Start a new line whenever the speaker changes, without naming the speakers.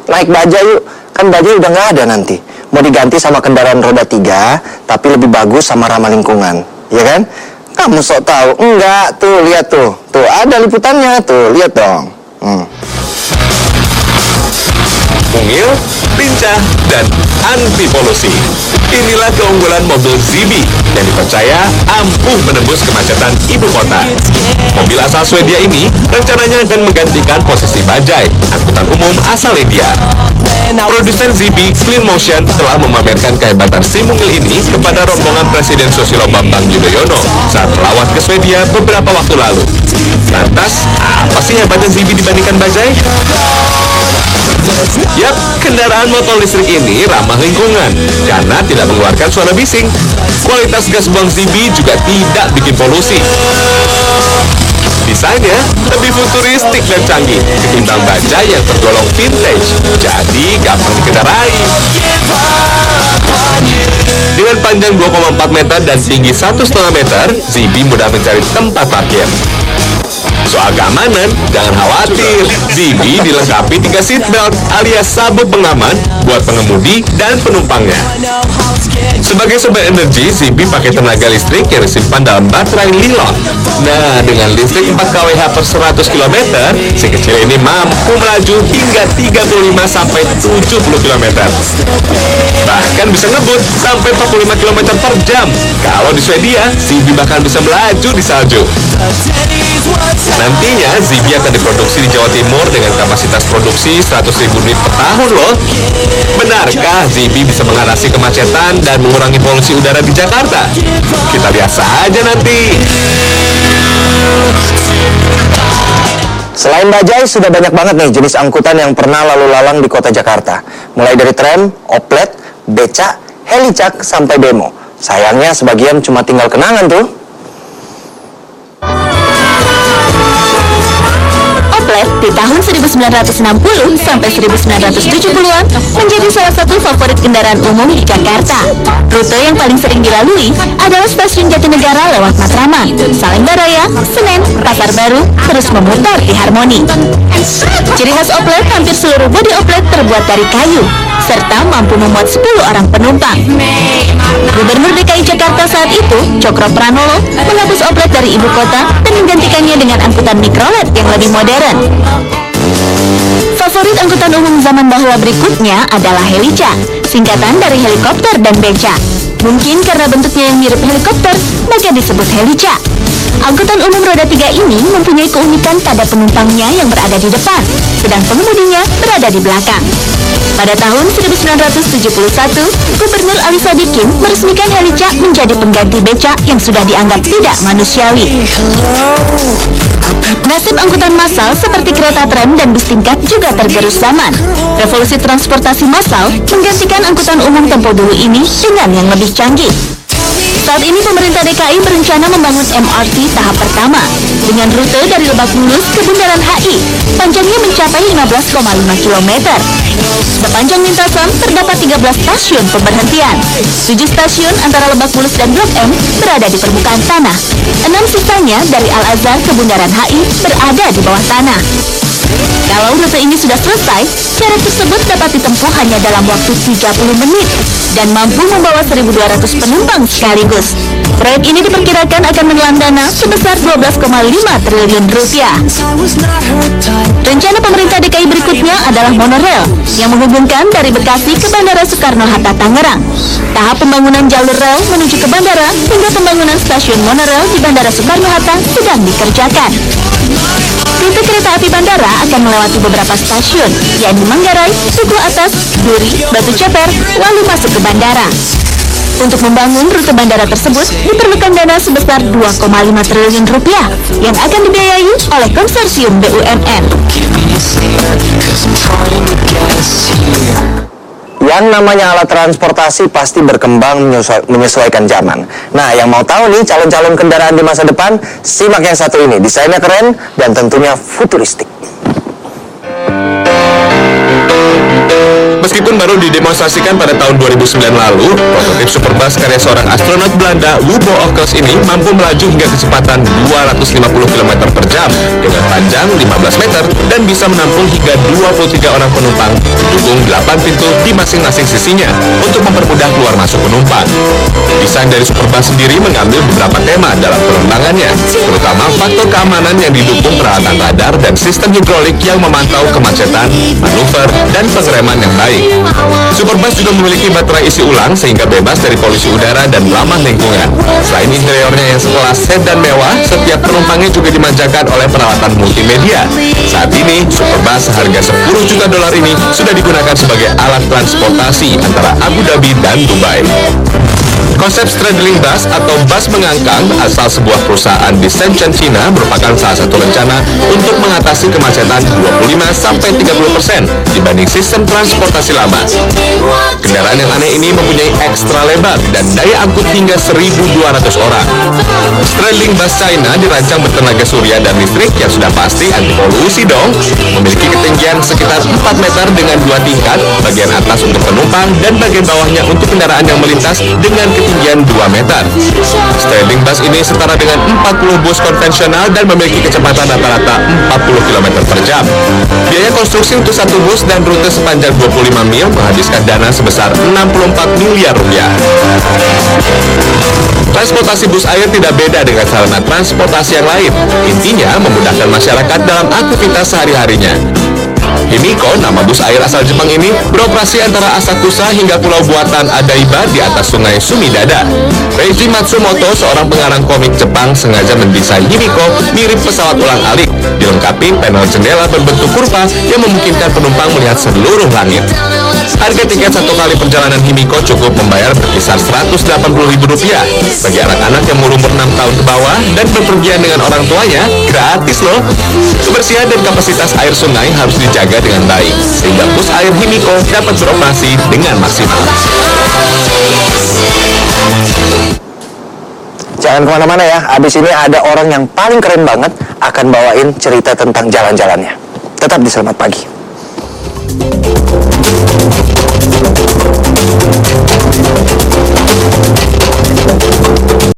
Naik bajai yuk. Kan bajai udah nggak ada nanti. Mau diganti sama kendaraan roda 3, tapi lebih bagus sama ramah lingkungan. Ya kan? Kamu sok tahu. Enggak, tuh lihat tuh. Tuh ada liputannya tuh, lihat dong.
Mungil, lincah, dan anti polusi. Inilah keunggulan mobil Zibi yang dipercaya ampuh menembus kemacetan ibu kota. Mobil asal Swedia ini rencananya akan menggantikan posisi bajai, angkutan umum asal India. Produsen Zibi, Clean Motion, telah memamerkan kehebatan si mungil ini kepada rombongan Presiden Susilo Bambang Yudhoyono saat melawat ke Swedia beberapa waktu lalu. Lantas, apa sih hebatnya Zibi dibandingkan bajai? Yap, kendaraan motor listrik ini ramah lingkungan karena tidak mengeluarkan suara bising. Kualitas gas buang Zibi juga tidak bikin polusi. Desainnya lebih futuristik dan canggih ketimbang bajai yang tergolong vintage, jadi gampang dikendarai. Dengan panjang 2,4 meter dan tinggi 1,5 meter, Zibi mudah mencari tempat parkir. Soal keamanan, jangan khawatir. Zibi dilengkapi 3 seatbelt alias sabuk pengaman buat pengemudi dan penumpangnya. Sebagai sumber energi, Zibi pakai tenaga listrik yang disimpan dalam baterai lilon. Nah, dengan listrik 4 kWh per 100 km, si kecil ini mampu melaju hingga 35 sampai 70 km. Bahkan bisa ngebut sampai 45 km per jam. Kalau di Swedia, Zibi bahkan bisa melaju di salju. Nantinya, Zibi akan diproduksi di Jawa Timur dengan kapasitas produksi 100.000 unit per tahun loh. Benarkah Zibi bisa mengatasi kemacetan dan mengurangi polusi udara di Jakarta? Kita lihat saja nanti.
Selain bajai, sudah banyak banget nih jenis angkutan yang pernah lalu lalang di kota Jakarta. Mulai dari tram, oplet, becak, helicak, sampai bemo. Sayangnya sebagian cuma tinggal kenangan tuh.
Oplet di tahun 1960 sampai 1970-an menjadi salah satu favorit kendaraan umum di Jakarta. Rute yang paling sering dilalui adalah stasiun Jatinegara lewat Matraman, Salemba Raya, Senen, Pasar Baru, terus memutar di Harmoni. Ciri khas Oplet, hampir seluruh bodi Oplet terbuat dari kayu, serta mampu memuat 10 orang penumpang. Gubernur DKI Jakarta saat itu, Cokro Pranolo, menghapus Oplet dari ibu kota dan menggantikannya dengan angkutan mikrolet yang lebih modern. Favorit angkutan umum zaman bahula berikutnya adalah helica, singkatan dari helikopter dan beca. Mungkin karena bentuknya yang mirip helikopter, maka disebut helica. Angkutan umum roda 3 ini mempunyai keunikan pada penumpangnya yang berada di depan, sedang pengemudinya berada di belakang. Pada tahun 1971, Gubernur Ali Sadikin meresmikan helica menjadi pengganti beca yang sudah dianggap tidak manusiawi. Nasib angkutan massal seperti kereta tram dan bus tingkat juga tergerus zaman. Revolusi transportasi massal menggantikan angkutan umum tempo dulu ini dengan yang lebih canggih. Saat ini pemerintah DKI berencana membangun MRT tahap pertama dengan rute dari Lebak Bulus ke Bundaran HI. Panjangnya mencapai 15,5 km. Sepanjang lintasan terdapat 13 stasiun pemberhentian. 7 stasiun antara Lebak Bulus dan Blok M berada di permukaan tanah. 6 sisanya dari Al-Azhar ke Bundaran HI berada di bawah tanah. Kalau rute ini sudah selesai, jarak tersebut dapat ditempuh hanya dalam waktu 30 menit dan mampu membawa 1.200 penumpang sekaligus. Proyek ini diperkirakan akan menelan dana sebesar 12,5 triliun rupiah. Rencana pemerintah DKI berikutnya adalah monorail yang menghubungkan dari Bekasi ke Bandara Soekarno-Hatta Tangerang. Tahap pembangunan jalur rel menuju ke bandara hingga pembangunan stasiun monorail di Bandara Soekarno-Hatta sedang dikerjakan. Rute kereta api bandara akan melewati beberapa stasiun, yakni Manggarai, Duku Atas, Duri, Batu Ceper, lalu masuk ke bandara. Untuk membangun rute bandara tersebut diperlukan dana sebesar 2,5 triliun rupiah yang akan dibiayai oleh konsorsium BUMN.
Yang namanya alat transportasi pasti berkembang menyesuaikan zaman. Nah, yang mau tahu nih calon-calon kendaraan di masa depan, simak yang satu ini. Desainnya keren dan tentunya futuristik.
Meskipun baru didemonstrasikan pada tahun 2009 lalu, prototip Superbus karya seorang astronot Belanda, Wubbo Ockels ini mampu melaju hingga kecepatan 250 km per jam dengan panjang 15 meter dan bisa menampung hingga 23 orang penumpang, didukung 8 pintu di masing-masing sisinya untuk mempermudah keluar masuk penumpang. Desain dari Superbus sendiri mengambil beberapa tema dalam penerbangannya, terutama faktor keamanan yang didukung peralatan radar dan sistem hidrolik yang memantau kemacetan, manuver, dan pengereman yang baik. Superbus juga memiliki baterai isi ulang sehingga bebas dari polusi udara dan ramah lingkungan. Selain interiornya yang sekelas sedan mewah, setiap penumpangnya juga dimanjakan oleh peralatan multimedia. Saat ini, Superbus seharga $10 juta ini sudah digunakan sebagai alat transportasi antara Abu Dhabi dan Dubai. Konsep straddling bus atau bus mengangkang asal sebuah perusahaan di Shenzhen, China merupakan salah satu rencana untuk mengatasi kemacetan 25-30% dibanding sistem transportasi lama. Kendaraan yang aneh ini mempunyai ekstra lebar dan daya angkut hingga 1.200 orang. Straddling bus China dirancang bertenaga surya dan listrik yang sudah pasti anti polusi dong. Memiliki ketinggian sekitar 4 meter dengan 2 tingkat, bagian atas untuk penumpang dan bagian bawahnya untuk kendaraan yang melintas dengan ketinggian 2 meter. Straddling bus ini setara dengan 40 bus konvensional dan memiliki kecepatan rata-rata 40 km per jam. Biaya konstruksi untuk satu bus dan rute sepanjang 25 mil menghabiskan dana sebesar 64 miliar rupiah. Transportasi bus air tidak beda dengan sarana transportasi yang lain. Intinya memudahkan masyarakat dalam aktivitas sehari-harinya. Himiko, nama bus air asal Jepang ini, beroperasi antara Asakusa hingga pulau buatan Adaiba di atas sungai Sumidada. Reiji Matsumoto, seorang pengarang komik Jepang, sengaja mendesain Himiko mirip pesawat ulang-alik, dilengkapi panel jendela berbentuk kurva yang memungkinkan penumpang melihat seluruh langit. Harga tiket satu kali perjalanan Himiko cukup membayar berkisar Rp180.000. Bagi anak-anak yang berumur 6 tahun ke bawah dan berpergian dengan orang tuanya, gratis loh. Kebersihan dan kapasitas air sungai harus dijaga dengan baik, sehingga bus air Himiko dapat beroperasi dengan maksimal.
Jangan kemana-mana ya, abis ini ada orang yang paling keren banget akan bawain cerita tentang jalan-jalannya. Tetap di Selamat Pagi.